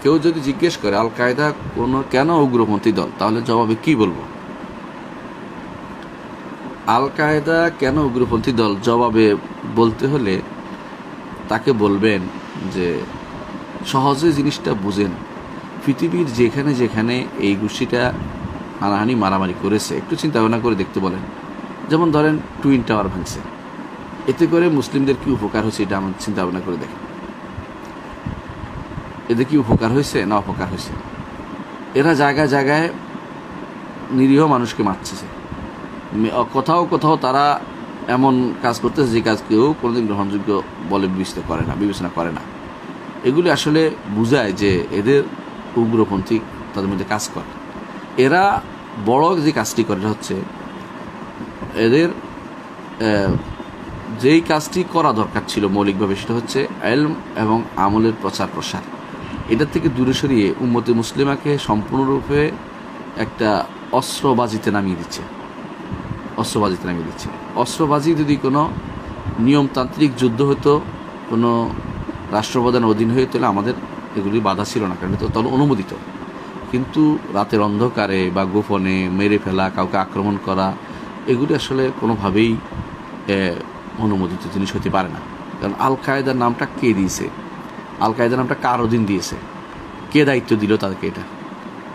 কেউ যদি জিজ্ঞেস করে আল কায়দা কেন উগ্রপন্থী দল, তাহলে জবাবে কি বলবো? আল কায়দা কেন উগ্রপন্থী দল জবাবে বলতে হলে তাকে বলবেন যে সহজে জিনিসটা বুঝেন। পৃথিবীর যেখানে যেখানে এই গোষ্ঠীটা হানাহানি মারামারি করেছে একটু চিন্তা ভাবনা করে দেখতে বলেন। যেমন ধরেন টুইন টাওয়ার ভাঙছে, এতে করে মুসলিমদের কি উপকার হয়েছে এটা আমার চিন্তা ভাবনা করে দেখেন। এতে কি উপকার হয়েছে না অপকার হয়েছে? এরা জায়গায় জায়গায় নিরীহ মানুষকে মারছে। কোথাও কোথাও তারা এমন কাজ করতেছে যে কাজ কেউ কোনোদিন গ্রহণযোগ্য বলে বিবেচনা করে না। এগুলি আসলে বোঝায় যে এদের উগ্রপন্থী তাদের মধ্যে কাজ করে। এরা বড় যে কাজটি করে হচ্ছে এদের যেই কাজটি করা দরকার ছিল মৌলিকভাবে, সেটা হচ্ছে ইলম এবং আমলের প্রচার প্রসার। এটার থেকে দূরে সরিয়ে উম্মতে মুসলিমাকে সম্পূর্ণরূপে একটা অস্ত্রবাজিতে নামিয়ে দিচ্ছে। অস্ত্রবাজি যদি কোনো নিয়মতান্ত্রিক যুদ্ধ হতো, কোনো রাষ্ট্রপ্রধানের অধীন হয়ে, তাহলে আমাদের এগুলি বাধা ছিল না, কারণ এটা তাহলে অনুমোদিত। কিন্তু রাতের অন্ধকারে বা গোপনে মেরে ফেলা, কাউকে আক্রমণ করা, এগুলি আসলে কোনোভাবেই অনুমোদিত জিনিস হতে পারে না। কারণ আল কায়দার নামটা কে দিয়েছে? আল কায়দার নামটা কার অধীন দিয়েছে? কে দায়িত্ব দিল তাদেরকে? এটা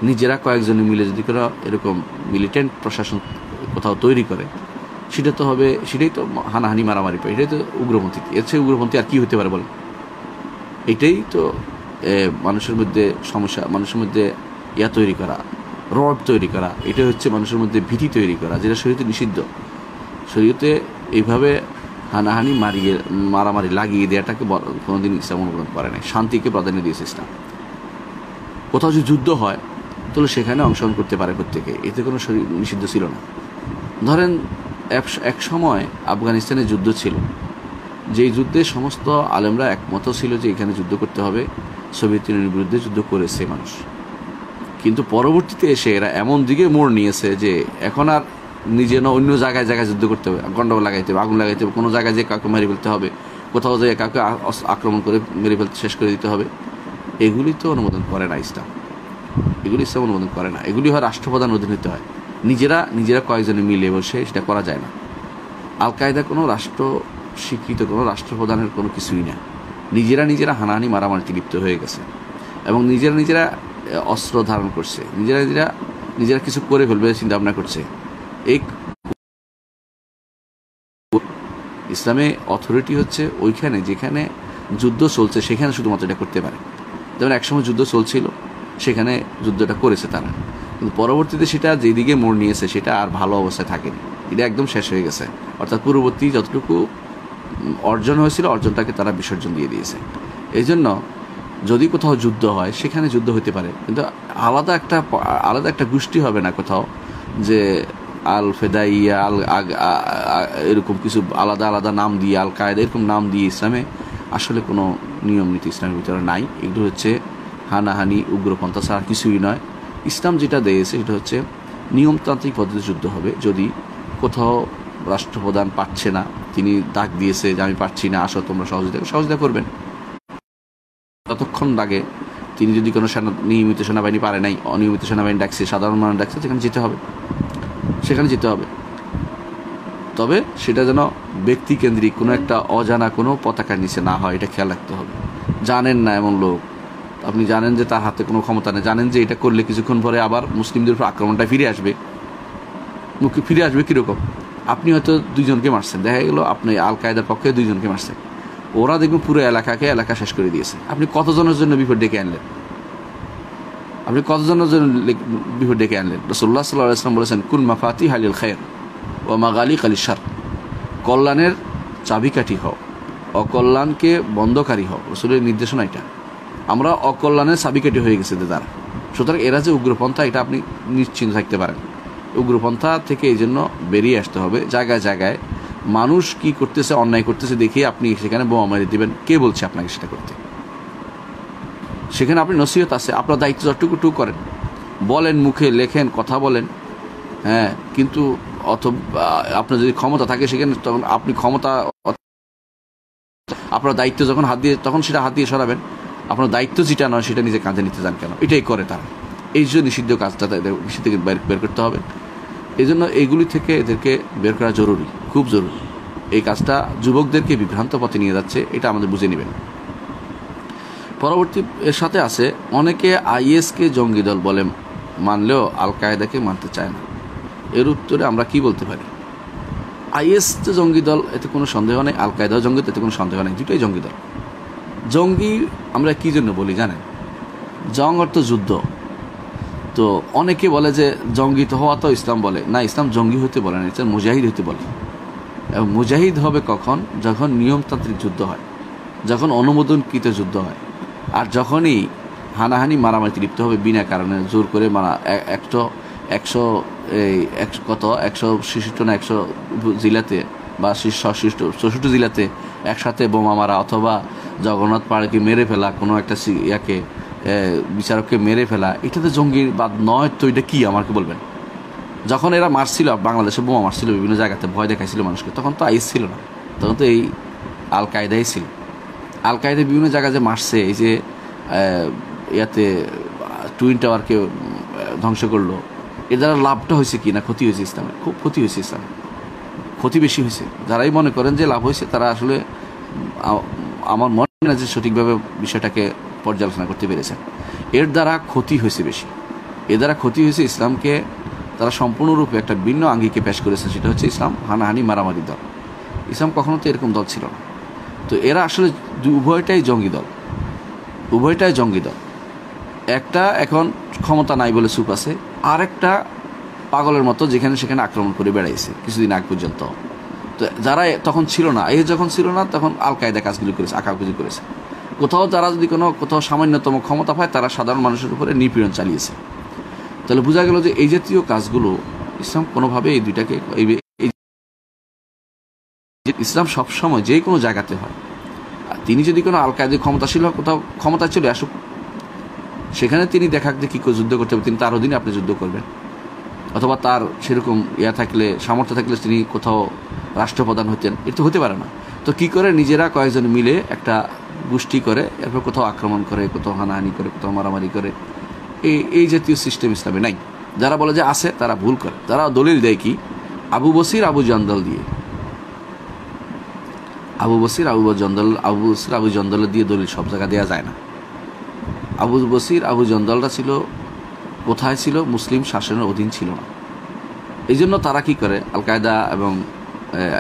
নিজেরা কয়েকজনে মিলে যদি কোনো এরকম মিলিটেন্ট প্রশাসন কোথাও তৈরি করে, সেটাই তো হানাহানি মারামারি পায়, এটাই তো উগ্রপন্থী। এর চেয়ে উগ্রপন্থী আর কি হতে পারে বলেন? এটাই তো মানুষের মধ্যে সমস্যা, মানুষের মধ্যে তৈরি করা, রড তৈরি করা, এটা হচ্ছে মানুষের মধ্যে ভীতি তৈরি করা, যেটা শরীয়তে নিষিদ্ধ। শরীয়তে এইভাবে হানাহানি মারামারি লাগিয়ে দেওয়াটাকে কোনোদিন ইসলাম অনুমোদন করে নাই। শান্তিকে প্রাধান্য দিয়েছে ইসলাম। কোথাও যদি যুদ্ধ হয় তাহলে সেখানে অংশগ্রহণ করতে পারে প্রত্যেকে, এতে কোনো নিষিদ্ধ ছিল না। ধরেন এক সময় আফগানিস্তানে যুদ্ধ ছিল, যেই যুদ্ধে সমস্ত আলেমরা একমত ছিল যে এখানে যুদ্ধ করতে হবে। সোভিয়েত ইউনিয়নের বিরুদ্ধে যুদ্ধ করেছে মানুষ, কিন্তু পরবর্তীতে এসে এরা এমন দিকে মোড় নিয়েছে যে এখন আর নিজে না অন্য জায়গায় যুদ্ধ করতে হবে, গন্ডগোল লাগাইতে হবে, আগুন লাগাইতে হবে, কোনো জায়গায় যে কাউকে মেরে ফেলতে হবে, কোথাও যে কাউকে আক্রমণ করে মেরে ফেলতে শেষ করে দিতে হবে। এগুলি তো অনুমোদন করে না ইসলাম। ইসলাম অনুমোদন করে না। এগুলি হয় রাষ্ট্রপ্রধান অধীন হতে হয়। নিজেরা কয়েকজনে মিলে বসে সেটা করা যায় না। আল কায়দা কোনো রাষ্ট্র স্বীকৃত কোনো রাষ্ট্রপ্রধানের কোনো কিছুই না। নিজেরা হানাহানি মারামারিতে লিপ্ত হয়ে গেছে এবং নিজেরা অস্ত্র ধারণ করছে, নিজেরা কিছু করে ফেলবে চিন্তা ভাবনা করছে। এই ইসলামে অথরিটি হচ্ছে ওইখানে যেখানে যুদ্ধ চলছে সেখানে শুধুমাত্র এটা করতে পারে। যেমন একসময় যুদ্ধ চলছিল, সেখানে যুদ্ধটা করেছে তারা, কিন্তু পরবর্তীতে সেটা যেদিকে মোড় নিয়েছে সেটা আর ভালো অবস্থায় থাকেনি, এটা একদম শেষ হয়ে গেছে। অর্থাৎ পূর্ববর্তী যতটুকু অর্জন হয়েছিল অর্জনটাকে তারা বিসর্জন দিয়ে দিয়েছে। এই জন্য যদি কোথাও যুদ্ধ হয় সেখানে যুদ্ধ হতে পারে, কিন্তু আলাদা একটা গোষ্ঠী হবে না কোথাও, যে আল ফেদাইয়া এরকম কিছু আলাদা নাম দিয়ে, আল কায়দা এরকম নাম দিয়ে ইসলামে আসলে কোনো নিয়ম নীতি ইসলামের ভিতরে নাই। এগুলো হচ্ছে হানাহানি উগ্রপন্থা ছাড়া কিছুই নয়। ইসলাম যেটা দিয়েছে সেটা হচ্ছে নিয়মতান্ত্রিক পদ্ধতিতে যুদ্ধ হবে। যদি কোথাও রাষ্ট্রপ্রধান পারছে না, তিনি ডাক দিয়েছে যে আমি পারছি না, আসো তোমরা সহযোগিতা করবেন, ততক্ষণ লাগে তিনি যদি কোনো নিয়মিত সেনাবাহিনী পারে নাই, অনিয়মিত সেনাবাহিনী ডাকছে, সাধারণ মানুষ ডাকছে, সেখানে যেতে হবে। তবে সেটা যেন ব্যক্তিকেন্দ্রিক কোনো একটা অজানা কোনো পতাকার নিচে না হয়, এটা খেয়াল রাখতে হবে। জানেন না এমন লোক, আপনি জানেন যে তার হাতে কোনো ক্ষমতা নেই, জানেন যে এটা করলে কিছুক্ষণ পরে আবার মুসলিমদের উপর আক্রমণটা ফিরে আসবে কীরকম? আপনি হয়তো 2 জনকে মারছেন, দেখা গেল আপনি আল কায়দার পক্ষে 2 জনকে মারছেন, ওরা দেখবেন পুরো এলাকা শেষ করে দিয়েছে। আপনি কতজনের জন্য বিপদ ডেকে আনলেন? রাসূলুল্লাহ সাল্লাল্লাহু আলাইহি ওয়াসাল্লাম বলেছেন, কুন মাফাতিহা লিল খায়র ওয়া মাগালিকা লিশ শার, কল্যাণের চাবিকাঠি হও, অকল্যাণকে বন্ধকারী হও। রাসূলের নির্দেশনা এটা। আমরা অকল্যাণের চাবিকাঠি হয়ে গেছে দ্বারা। সুতরাং এরা যে উগ্রপন্থা, এটা আপনি নিশ্চিন্ত থাকতে পারেন। উগ্রপন্থা থেকে এই জন্য বেরিয়ে আসতে হবে। জায়গায় মানুষ কি করতেছে, অন্যায় করতেছে দেখিয়ে আপনি সেখানে বোমা মেরে দেবেন, কে বলছে আপনাকে সেটা করতে? সেখানে আপনি নসিহত আছে, আপনার দায়িত্ব যতটুকু করেন, বলেন, মুখে লেখেন, কথা বলেন, হ্যাঁ, কিন্তু আপনার যদি ক্ষমতা থাকে সেখানে তখন আপনি আপনার দায়িত্ব যখন তখন সেটা হাত দিয়ে সরাবেন। আপনার দায়িত্ব যেটা নয় সেটা নিজে কাঁধে নিতে যান কেন? এটাই করে তারা। এই জন্য নিষিদ্ধ কাজটা তাদের নিষিদ্ধ থেকে বের করতে হবে। এই জন্য এইগুলি থেকে এদেরকে বের করা জরুরি, খুব জরুরি। এই কাজটা যুবকদেরকে বিভ্রান্ত পথে নিয়ে যাচ্ছে, এটা আমাদের বুঝে নেবেন। পরবর্তী এর সাথে আছে অনেকে আইএসকে জঙ্গি দল বলে মানলেও আল কায়েদাকে মানতে চায় না। এর উত্তরে আমরা কি বলতে পারি? আইএস যে জঙ্গি দল এতে কোনো সন্দেহ নেই, আল কায়েদাও জঙ্গি, এতে কোনো সন্দেহ নেই, দুটোই জঙ্গি দল। জঙ্গি আমরা কি জন্য বলি জানেন? জং অর্থ যুদ্ধ। তো অনেকে বলে যে জঙ্গি তো হওয়া তো ইসলাম বলে না, ইসলাম জঙ্গি হতে বলে না, ইসলাম মুজাহিদ হতে বলে। এবং মুজাহিদ হবে কখন? যখন নিয়মতান্ত্রিক যুদ্ধ হয়, যখন অনুমোদনকৃত যুদ্ধ হয়। আর যখনই হানাহানি মারামারি লিপ্ত হবে বিনা কারণে, জোর করে মারা, 166 না 100 জেলাতে বা 64 জেলাতে একসাথে বোমা মারা, অথবা জগন্নাথ পাহাড়কে মেরে ফেলা, কোনো একটা ইয়াকে বিচারককে মেরে ফেলা, এটা তো জঙ্গির বাদ নয়। তো এটা কি আমাকে বলবেন? যখন এরা মারছিল, বাংলাদেশে বোমা মারছিল বিভিন্ন জায়গাতে, ভয় দেখাইছিল মানুষকে, তখন তো আইএস ছিল না, তখন তো এই আল কায়দাই ছিল। আল কায়দা বিভিন্ন জায়গায় যে মারছে, এই যে ইয়াতে টুইন টাওয়ারকে ধ্বংস করলো, এর দ্বারা লাভটা হয়েছে কি না ক্ষতি হয়েছে? ইসলামের খুব ক্ষতি হয়েছে, ইসলামের ক্ষতি বেশি হয়েছে। যারাই মনে করেন যে লাভ হয়েছে, তারা আসলে আমার মনে হয় না যে সঠিকভাবে বিষয়টাকে পর্যালোচনা করতে পেরেছেন। এর দ্বারা ক্ষতি হয়েছে বেশি। এর দ্বারা ক্ষতি হয়েছে ইসলামকে তারা সম্পূর্ণরূপে একটা ভিন্ন আঙ্গিকে পেশ করেছে, সেটা হচ্ছে ইসলাম হানাহানি মারামারি দল। ইসলাম কখনো তো এরকম দল ছিল না। তো এরা আসলে উভয়টাই জঙ্গি দল, উভয়টাই জঙ্গি দল। একটা এখন ক্ষমতা নাই বলে চুপ আছে, আর একটা পাগলের মতো যেখানে সেখানে আক্রমণ করে বেড়াইছে কিছুদিন আগ পর্যন্ত। তো যারা তখন ছিল না, যখন ছিল না, তখন আল কায়দা কাজগুলি করেছে, আঁকাগুলি করেছে। কোথাও তারা যদি কোথাও সামান্যতম ক্ষমতা পায়, তারা সাধারণ মানুষের উপরে নিপীড়ন চালিয়েছে। তাহলে বোঝা গেল যে এই জাতীয় কাজগুলো ইসলাম কোনোভাবে এই দুইটাকে, ইসলাম সবসময় যে কোনো জায়গাতে হয়। তিনি যদি কোনো আল কায়দা ক্ষমতাশীল হয়, কোথাও ক্ষমতা চলে আসুক, সেখানে তিনি দেখাক যে কী করে যুদ্ধ করতে হবে, তিনি তার অধীনে আপনি যুদ্ধ করবেন। অথবা তার সেরকম থাকলে, সামর্থ্য থাকলে তিনি কোথাও রাষ্ট্রপ্রধান হতেন, এটা তো হতে পারে না। তো কি করে নিজেরা কয়েকজন মিলে একটা গোষ্ঠী করে, এরপর কোথাও আক্রমণ করে, কোথাও হানাহানি করে, কোথাও মারামারি করে, এই জাতীয় সিস্টেম ইসলামে নাই। যারা বলে যে আছে, তারা ভুল করে। তারা দলিল দেয় কি? আবু বসির আবু জন্দল দিয়ে, আবু জন্দল দিয়ে দলিল সব জায়গা দেওয়া যায় না। আবু বসির আবু জন্দলরা ছিল কোথায় ছিল? মুসলিম শাসনের অধীন ছিল না। এই জন্য তারা কি করে, আল কায়দা এবং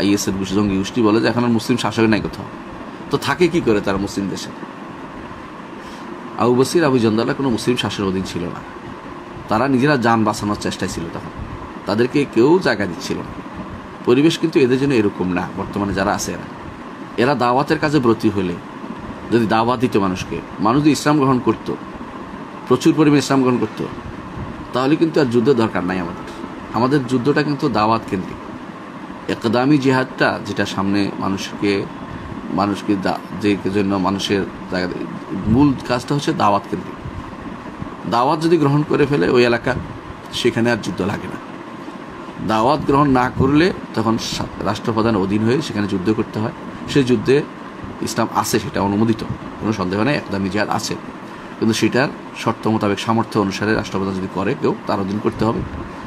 আইএসের জঙ্গি গোষ্ঠী বলে যে এখন আর মুসলিম শাসক নাই কোথাও। তো থাকে কি করে তারা মুসলিম দেশে? আবু বসির আবু জন্দলরা কোনো মুসলিম শাসনের অধীন ছিল না। তারা নিজেরা যান বাঁচানোর চেষ্টায় ছিল, তখন তাদেরকে কেউ জায়গা দিচ্ছিল না। পরিবেশ কিন্তু এদের জন্য এরকম না। বর্তমানে যারা আছে, এরা দাওয়াতের কাজে ব্রতী হলে, যদি দাওয়াত দিত মানুষকে, মানুষ যদি ইসলাম গ্রহণ করত, প্রচুর পরিমাণে ইসলাম গ্রহণ করত, তাহলে কিন্তু আর যুদ্ধের দরকার নাই আমাদের যুদ্ধটা কিন্তু দাওয়াত কেন্দ্রিক। একদামি জিহাদটা, যেটা সামনে মানুষকে যে জন্য মানুষের জায়গা, মূল কাজটা হচ্ছে দাওয়াত কেন্দ্রিক। দাওয়াত যদি গ্রহণ করে ফেলে ওই এলাকা, সেখানে আর যুদ্ধ লাগে না। দাওয়াত গ্রহণ না করলে তখন রাষ্ট্রপ্রধান অধীন হয়ে সেখানে যুদ্ধ করতে হয়। সেই যুদ্ধে ইসলাম আছে, সেটা অনুমোদিত, কোনো সন্দেহ নেই, একদামি জিহাদ আছে। কিন্তু সেটার শর্ত মোতাবেক, সামর্থ্য অনুসারে রাষ্ট্রপ্রধান যদি করে, কেউ তার অধীন করতে হবে।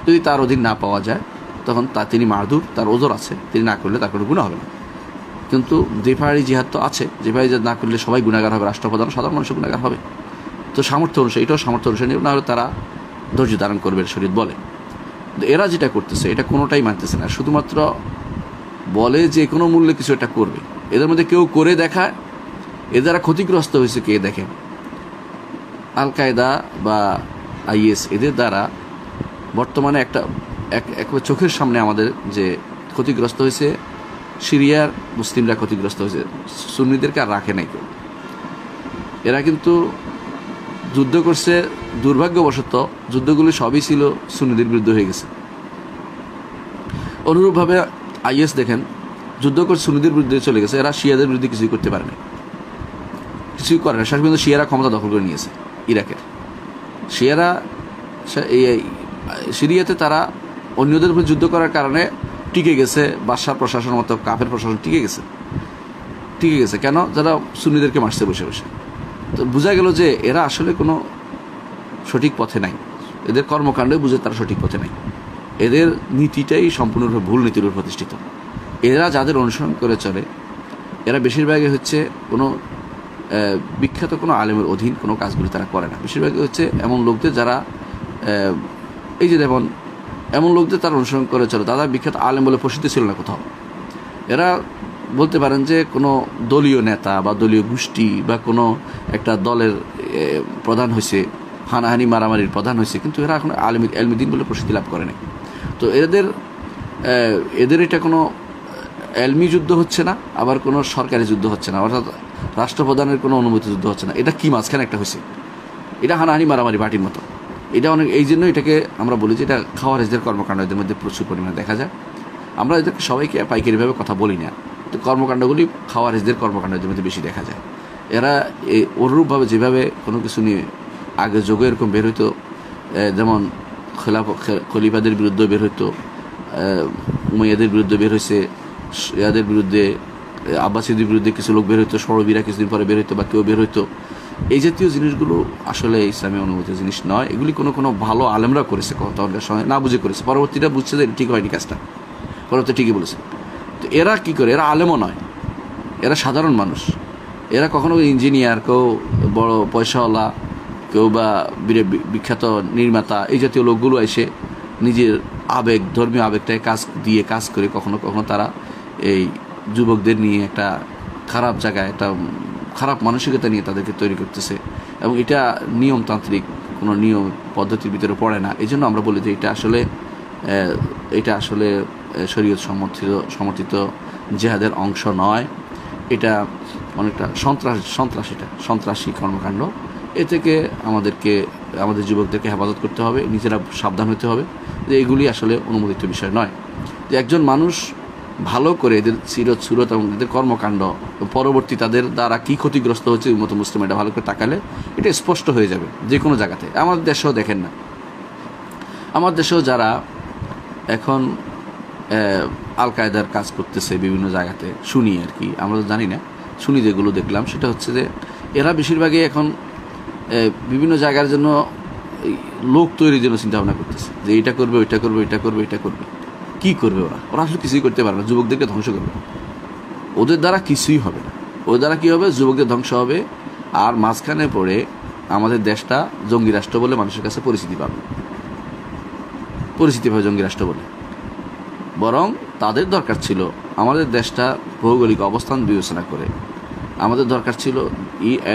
যদি তার অধীন না পাওয়া যায়, তখন তিনি মারদুর, তার ওজর আছে, তিনি না করলে তার কোনো গুনাহ হবে না। কিন্তু দিফারি জিহাদ তো আছে, দিফারি জিহাদ না করলে সবাই গুনাহগার হবে, রাষ্ট্রপ্রধান, সাধারণ মানুষ গুনাহগার হবে। তো সামর্থ্য অনুসারে, এটাও সামর্থ্য অনুসারে না হলে তারা ধৈর্য ধারণ করবে, শরীয়ত বলে। এরা যেটা করতেছে, এটা কোনোটাই মানতেছে না, শুধুমাত্র বলে যে কোনো মূল্যে কিছু একটা করবে। এদের মধ্যে কেউ করে দেখায়, এ দ্বারা ক্ষতিগ্রস্ত হয়েছে কে দেখেন? আল কায়দা বা আইএস, এদের দ্বারা বর্তমানে এক চোখের সামনে আমাদের যে ক্ষতিগ্রস্ত হয়েছে, সিরিয়ার মুসলিমরা ক্ষতিগ্রস্ত হয়েছে, সুন্নিদেরকে আর রাখে নাই কেউ। এরা কিন্তু যুদ্ধ করছে, দুর্ভাগ্যবশত যুদ্ধগুলি সবই ছিল সুন্নিদের বিরুদ্ধে হয়ে গেছে। অনুরূপভাবে আইএস দেখেন, যুদ্ধ করে সুন্নিদের বিরুদ্ধে চলে গেছে, এরা শিয়াদের বিরুদ্ধে কিছুই করতে পারে না, কিছুই করে না। শেষ পর্যন্ত শিয়ারা ক্ষমতা দখল করে নিয়েছে ইরাকের। শিয়ারা সিরিয়াতে তারা অন্যদের উপর যুদ্ধ করার কারণে টিকে গেছে। বাদশার প্রশাসনের মতো কাফের প্রশাসন টিকে গেছে। কেন? যারা সুন্নিদেরকে মারছে বসে বসে। তো বোঝা গেল যে এরা আসলে কোনো সঠিক পথে নাই, এদের কর্মকাণ্ডে বুঝে তারা সঠিক পথে নাই, এদের নীতিটাই সম্পূর্ণরূপে ভুল নীতির উপর প্রতিষ্ঠিত। এরা যাদের অনুসরণ করে চলে এরা বেশিরভাগই হচ্ছে কোনো বিখ্যাত কোনো আলেমের অধীন কোনো কাজগুলি তারা করে না। বেশিরভাগই হচ্ছে এমন লোকদের যারা এই যে যেমন এমন লোকদের তারা অনুসরণ করে চলে, তারা বিখ্যাত আলেম বলে প্রসিদ্ধ ছিল না কোথাও। এরা বলতে পারেন যে কোনো দলীয় নেতা বা দলীয় গোষ্ঠী বা কোনো একটা দলের প্রধান হয়েছে, হানাহানি মারামারির প্রধান হয়েছে, কিন্তু এরা এখন এলমিদিন বলে প্রসিদ্ধি লাভ করে নাই। তো এদের এটা কোনো এলমি যুদ্ধ হচ্ছে না, আবার কোনো সরকারি যুদ্ধ হচ্ছে না, অর্থাৎ রাষ্ট্রপ্রধানের কোনো অনুমতি যুদ্ধ হচ্ছে না। এটা কি মাঝখানে একটা হয়েছে, এটা হানাহানি মারামারি পার্টির মতো। এটা অনেক, এই জন্য এটাকে আমরা বলি যে এটা খাওয়ারিজদের কর্মকাণ্ড এদের মধ্যে প্রচুর পরিমাণে দেখা যায়। আমরা এদেরকে সবাইকে পাইকারিভাবে কথা বলি না, তো কর্মকাণ্ডগুলি খাওয়ারিজদের কর্মকাণ্ড এদের মধ্যে বেশি দেখা যায়। এরা অনুরূপভাবে যেভাবে কোনো কিছু নিয়ে আগে যোগে এরকম বের হইতো, যেমন খলিফাদের বিরুদ্ধে বের হইতো, উমাইয়াদের বিরুদ্ধে বের হয়েছে, ইয়াদের বিরুদ্ধে, আব্বাসীদের বিরুদ্ধে কিছু লোক বের হইতো, সরবিরা কিছুদিন পরে বের হইতো বা কেউ বের হইতো। এই জাতীয় জিনিসগুলো আসলে ইসলামী অনুমতি জিনিস নয়। এগুলি কোনো ভালো আলেমরা করেছে, কথার সঙ্গে না বুঝে করেছে, পরবর্তীটা বুঝছে যে ঠিক হয়নি কাজটা, পরবর্তী ঠিকই বলেছে। তো এরা কি করে, এরা আলেমও নয়, এরা সাধারণ মানুষ। এরা কখনো ইঞ্জিনিয়ার, কেউ বড় পয়সাওয়ালা, কেউ বা বিখ্যাত নির্মাতা, এই জাতীয় লোকগুলো এসে নিজের আবেগ, ধর্মীয় আবেগটায় কাজ করে কখনো কখনো তারা এই যুবকদের নিয়ে একটা খারাপ জায়গায়, একটা খারাপ মানসিকতা নিয়ে তাদেরকে তৈরি করতেছে, এবং এটা নিয়মতান্ত্রিক কোনো নিয়ম পদ্ধতির ভিতরে পড়ে না। এই জন্য আমরা বলি যে এটা আসলে শরীয়ত সমর্থিত জেহাদের অংশ নয়। এটা অনেকটা সন্ত্রাসী কর্মকাণ্ড। এ থেকে আমাদের যুবকদেরকে হেফাজত করতে হবে, নিজেরা সাবধান হতে হবে যে এগুলি আসলে অনুমোদিত বিষয় নয়। যে একজন মানুষ ভালো করে এদের সুরত এবং এদের কর্মকাণ্ড পরবর্তী তাদের দ্বারা কী ক্ষতিগ্রস্ত হচ্ছে উম্মত মুসলিম, এটা ভালো করে তাকালে এটা স্পষ্ট হয়ে যাবে যে কোনো জায়গাতে। আমাদের দেশেও দেখেন না, আমার দেশেও যারা এখন আল কায়দার কাজ করতেছে বিভিন্ন জায়গাতে শুনি আর কি, আমরা তো জানি না, শুনি যেগুলো দেখলাম সেটা হচ্ছে যে এরা বেশিরভাগই এখন বিভিন্ন জায়গার জন্য লোক তৈরির জন্য চিন্তা ভাবনা করতেছে যে এটা করবে, ওইটা করবে, এটা করবে, এটা করবে। কী করবে ওরা আসলে কিছুই করতে পারবে না, যুবকদেরকে ধ্বংস করবে। ওদের দ্বারা কিছুই হবে না। ওদের দ্বারা কী হবে, যুবকদের ধ্বংস হবে, আর মাঝখানে পড়ে আমাদের দেশটা জঙ্গি রাষ্ট্র বলে মানুষের কাছে পরিচিতি পাবে জঙ্গি রাষ্ট্র বলে। বরং তাদের দরকার ছিল আমাদের দেশটা ভৌগোলিক অবস্থান বিবেচনা করে আমাদের দরকার ছিল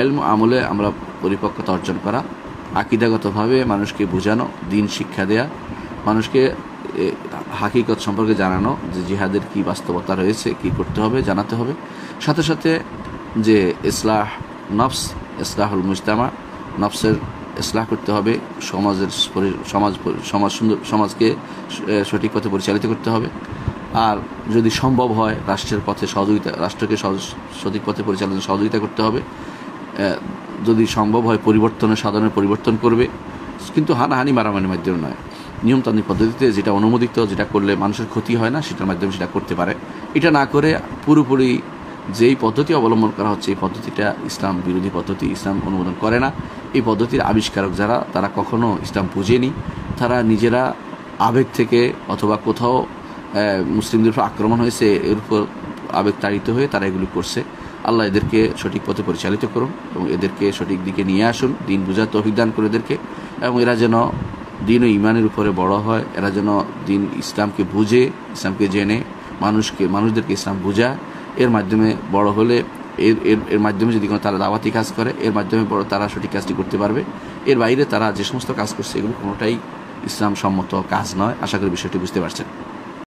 এলম আমলে আমরা পরিপক্কতা অর্জন করা, আকীদাগতভাবে মানুষকে বোঝানো, দিন শিক্ষা দেয়া, মানুষকে হাকিকত সম্পর্কে জানানো যে জিহাদের কি বাস্তবতা রয়েছে, কি করতে হবে জানাতে হবে। সাথে সাথে যে ইসলাহুল মুজতামা, নফসের ইসলাহ করতে হবে, সমাজকে সঠিক পথে পরিচালিত করতে হবে। আর যদি সম্ভব হয় রাষ্ট্রকে সঠিক পথে পরিচালনায় সহযোগিতা করতে হবে। যদি সম্ভব হয় সাধনের পরিবর্তন করবে, কিন্তু হানাহানি মারামারির মাধ্যমে নয়, নিয়মতান্ত্রিক পদ্ধতিতে যেটা অনুমোদিত, যেটা করলে মানুষের ক্ষতি হয় না সেটার মাধ্যমে সেটা করতে পারে। এটা না করে পুরোপুরি যেই পদ্ধতি অবলম্বন করা হচ্ছে এই পদ্ধতিটা ইসলাম বিরোধী পদ্ধতি, ইসলাম অনুমোদন করে না। এই পদ্ধতির আবিষ্কারক যারা, তারা কখনো ইসলাম বুঝেনি, তারা নিজেরা আবেগ থেকে অথবা কোথাও মুসলিমদের উপর আক্রমণ হয়েছে এর উপর আবেগ তাড়িত হয়ে তারা এগুলি করছে। আল্লাহ এদেরকে সঠিক পথে পরিচালিত করুন এবং এদেরকে সঠিক দিকে নিয়ে আসুন, দিন বুঝার তৌফিক দান করে এদেরকে, এবং এরা যেন দিন ও ইমানের উপরে বড় হয়, এরা যেন দিন ইসলামকে বুঝে, ইসলামকে জেনে মানুষদেরকে ইসলাম বুঝায়। এর মাধ্যমে বড় হলে এর মাধ্যমে যদি কোনো তারা দাওয়াতি কাজ করে, এর মাধ্যমে বড় তারা সঠিক কাজটি করতে পারবে। এর বাইরে তারা যে সমস্ত কাজ করছে এগুলো কোনোটাই ইসলাম সম্মত কাজ নয়। আশা করি বিষয়টি বুঝতে পারছেন।